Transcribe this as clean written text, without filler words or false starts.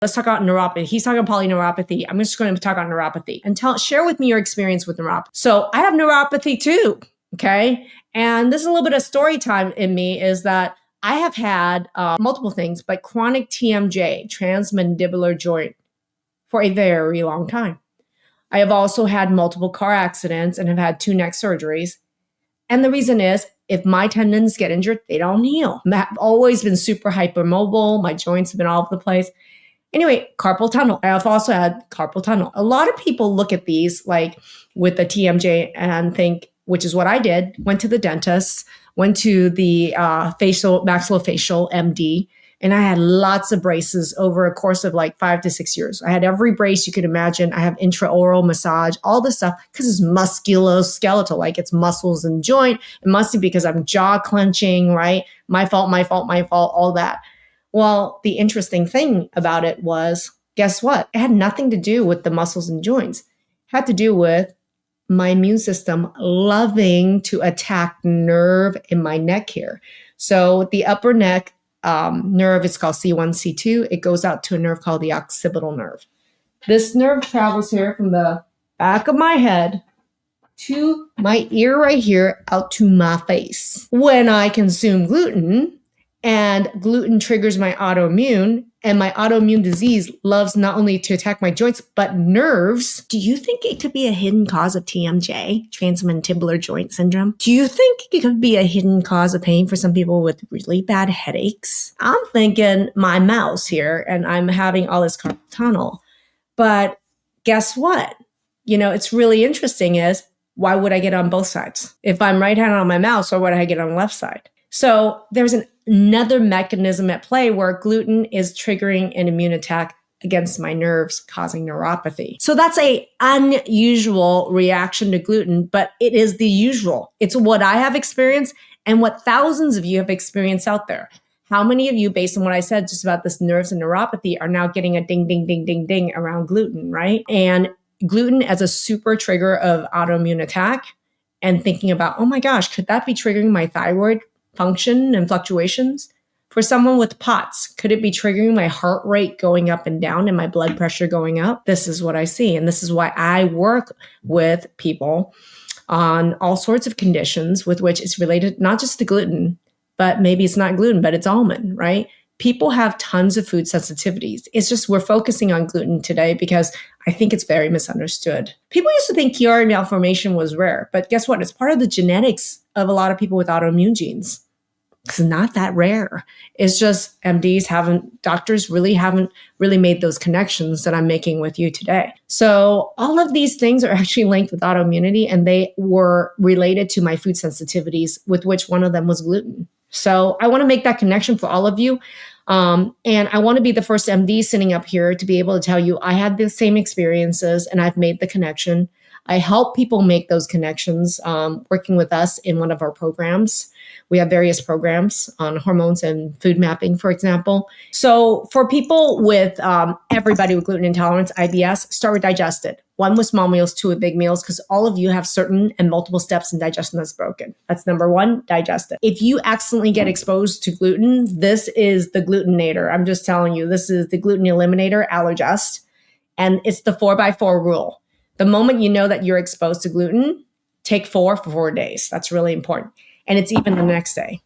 Let's talk about neuropathy. He's talking polyneuropathy. I'm just going to talk about neuropathy and share with me your experience with neuropathy. So I have neuropathy too, okay? And this is a little bit of story time in me is that I have had multiple things, but chronic TMJ, transmandibular joint, for a very long time. I have also had multiple car accidents and have had 2 neck surgeries. And the reason is, if my tendons get injured, they don't heal. I've always been super hypermobile. My joints have been all over the place. Anyway, carpal tunnel. I have also had carpal tunnel. A lot of people look at these like with the TMJ and think, which is what I did, went to the dentist, went to the maxillofacial MD, and I had lots of braces over a course of like 5 to 6 years. I had every brace you could imagine. I have intraoral massage, all this stuff, because it's musculoskeletal, like it's muscles and joint. It must be because I'm jaw clenching, right? My fault, all that. Well, the interesting thing about it was, guess what? It had nothing to do with the muscles and joints. It had to do with my immune system loving to attack nerve in my neck here. So the upper neck nerve is called C1, C2. It goes out to a nerve called the occipital nerve. This nerve travels here from the back of my head to my ear right here, out to my face. When I consume gluten, and gluten triggers my autoimmune, and my autoimmune disease loves not only to attack my joints, but nerves. Do you think it could be a hidden cause of TMJ, transmandibular joint syndrome? Do you think it could be a hidden cause of pain for some people with really bad headaches? I'm thinking my mouse here, and I'm having all this carpal tunnel. But guess what? It's really interesting is, why would I get on both sides? If I'm right-handed on my mouse, or would I get on the left side? So there's another mechanism at play where gluten is triggering an immune attack against my nerves, causing neuropathy. So that's an unusual reaction to gluten, but it is the usual. It's what I have experienced and what thousands of you have experienced out there. How many of you, based on what I said just about this nerves and neuropathy, are now getting a ding, ding, ding, ding, ding around gluten, right? And gluten as a super trigger of autoimmune attack, and thinking about, oh my gosh, could that be triggering my thyroid function and fluctuations? For someone with POTS, could it be triggering my heart rate going up and down and my blood pressure going up? This is what I see. And this is why I work with people on all sorts of conditions with which it's related not just to gluten, but maybe it's not gluten, but it's almond, right? People have tons of food sensitivities. It's just we're focusing on gluten today because I think it's very misunderstood. People used to think Chiari malformation was rare, but guess what? It's part of the genetics of a lot of people with autoimmune genes. It's not that rare. It's just doctors really haven't made those connections that I'm making with you today. So all of these things are actually linked with autoimmunity, and they were related to my food sensitivities, with which one of them was gluten. So I want to make that connection for all of you. And I want to be the first MD sitting up here to be able to tell you I had the same experiences and I've made the connection. I help people make those connections working with us in one of our programs. We have various programs on hormones and food mapping, for example. So for people with everybody with gluten intolerance, IBS, start with Digest-It. 1 with small meals, 2 with big meals, because all of you have certain and multiple steps in digestion that's broken. That's number 1, Digest-It. If you accidentally get exposed to gluten, this is the glutenator. I'm just telling you, this is the gluten eliminator, AllerGest. And it's the 4x4 rule. The moment you know that you're exposed to gluten, take 4 for 4 days. That's really important. And it's even the next day.